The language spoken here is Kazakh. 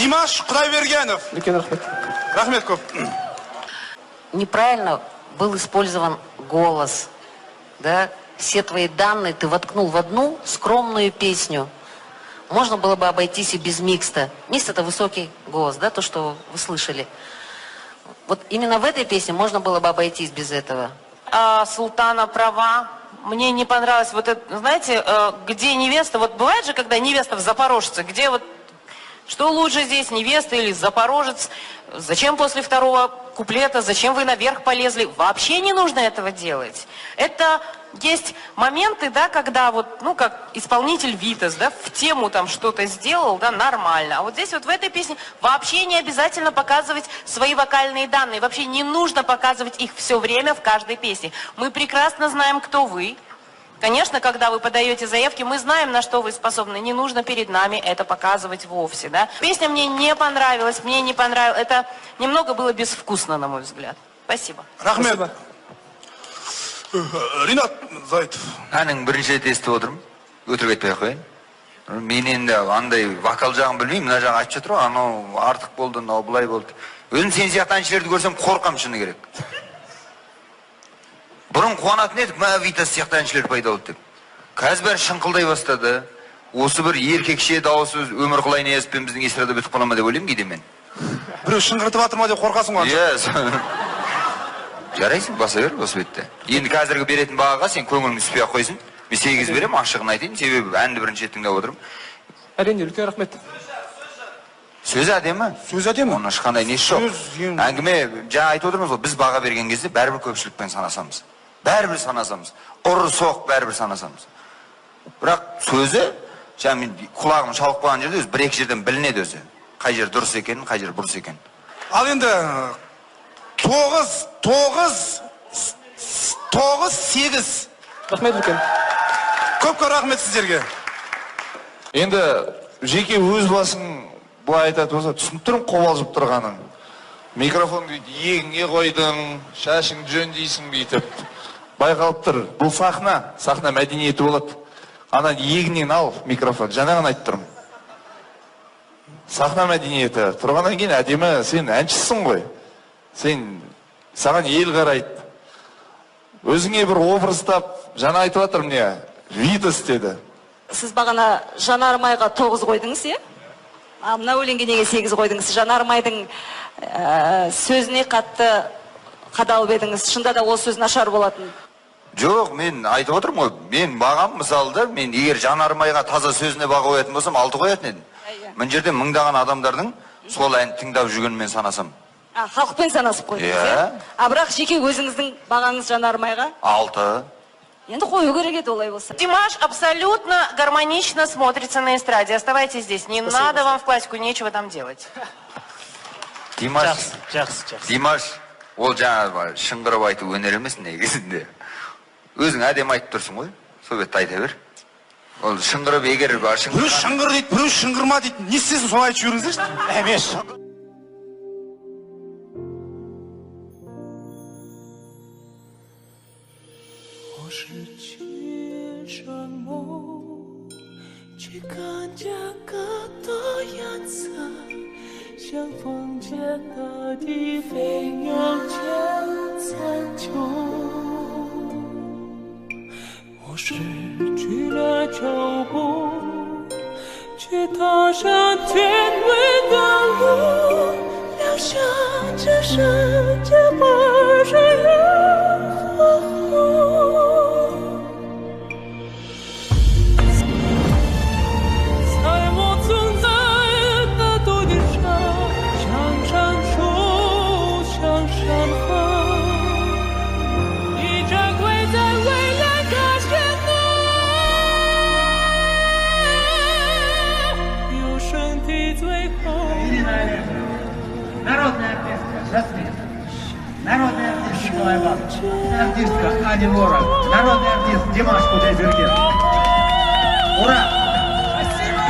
Димаш Құдайбергенов. Рахмет көп. Неправильно был использован голос, да? Все твои данные ты воткнул в одну скромную песню. Можно было бы обойтись и без микста. Микс — это высокий голос, да, то, что вы слышали. Вот именно в этой песне можно было бы обойтись без этого. Султана права. Мне не понравилось вот это, знаете, где невеста, вот бывает же, когда невеста в Запорожце, где вот, что лучше здесь, невеста или Запорожец? Зачем после второго куплета, зачем вы наверх полезли? Вообще не нужно этого делать. Это есть моменты, да, когда вот, ну, как исполнитель Витас, да, в тему там что-то сделал, да, нормально. А вот здесь вот в этой песне вообще не обязательно показывать свои вокальные данные. Вообще не нужно показывать их все время в каждой песне. Мы прекрасно знаем, кто вы. Конечно, когда вы подаете заявки, мы знаем, на что вы способны. Не нужно перед нами это показывать вовсе, да. Песня мне не понравилась, Это немного было безвкусно, на мой взгляд. Спасибо. Рахмет. Ринат Зайтов. Аның бірінші рет естіп отырмын. Өтірік айтпай ақ қояйын. Мен енді андай вокал жағын білмеймін, мына жағын айтып жатыр ғой, анау артық болды, мынау былай болды. Өзім сен сияқты әншілерді көрсем қорқам, шыны керек. Бұрын қуанатын едік, мә Витас сияқты әншілер пайда болды деп. Қазір бәрі шыңқылдай бастады. Осы бір еркекше дауысы өмір қылайын езіппен біздің эстрада бітіп қала ма деп ойлаймын кейде мен. Біреу шыңғыртып жатыр ма деп қорқасың ғой. Жарайсың, баса бер, осы бетте. Енді қазіргі беретін бағаға сен көңілің түспей ақ қойсын. Мен 8 берем, ашығын айтайын, себебі әнді бірінші рет тыңдап отырмын. Әрине, үлкен рахмет. Сөз әдемі? Сөз әдемі? Оның ешқандай несі жоқ. Әңгіме, жаңа айтып отырмыз ғой, біз баға берген кезде бәрібір көпшілікпен санасамыз. Бәрібір санасамыз. Ұры соқ бәрібір санасамыз. Бірақ сөзі, жаңа мен құлағым шалып қалған жерде өзі бір-екі жерден білінеді өзі. Қай жер дұрыс екенін, қай жер бұрыс екенін. Ал енді 9-8. Рахмет үлкен. Көп рахмет сіздерге. Енді жеке өз басың бұлай айтады болса, түсініп тұрмын қобалжып тұрғаның. Микрофонды иегіңе қойдың, шашың жөн дейсің бүйтіп. Байқалып тұр. Бұл сахна мәдениеті болады. Ана иегінен ал микрофон. Жаңағын айтып тұрмын. Сахна мәдениеті. Тұрғаннан кейін әдемі, сен әншісің ғой. Саған ел қарайды. Өзіңе бір образ-тап, жаңа айтып жатыр міне, Витас деді. Сіз бағана Жанармайға 9 қойдыңыз, е? Мына өлеңге неге 8 қойдыңыз? Жанармайдың сөзіне қатты қадалып едіңіз. Шында да ол сөз нашар болатын. Жоқ, мен айтып отырмын ғой, мен бағам мысалды, мен егер Жанармайға таза сөзіне баға қоятын болсам, 6 қоятын едім. Мен жерде мыңдаған адамдардың сол әнді тыңдап жүргенмен санасам. Халықпен санасып қойдыңыз, е? Бірақ жеке өзіңіздің бағаңыз Жанармайға? 6. Енді қою керек еді олай болса. Димаш абсолютно гармонично смотрится на эстраде. Оставайтесь здесь. Не надо вам в классику, нечего там делать. Димаш, ол жаңа шыңғырып айту өнер емес негізінде. Өзің әдемі айтып тұрсың ғой, сол бетті айта бер. Ол шыңғырып егер бар шыңғырма. Біреу шыңғыр дейді, біреу шыңғырма дейді. Не істесін соны айтып жүріңіздерші? Емес. Народный артист Николай Иванович, артистка Аня Ворон, народный артист Димаш Құдайберген. Ура! Спасибо!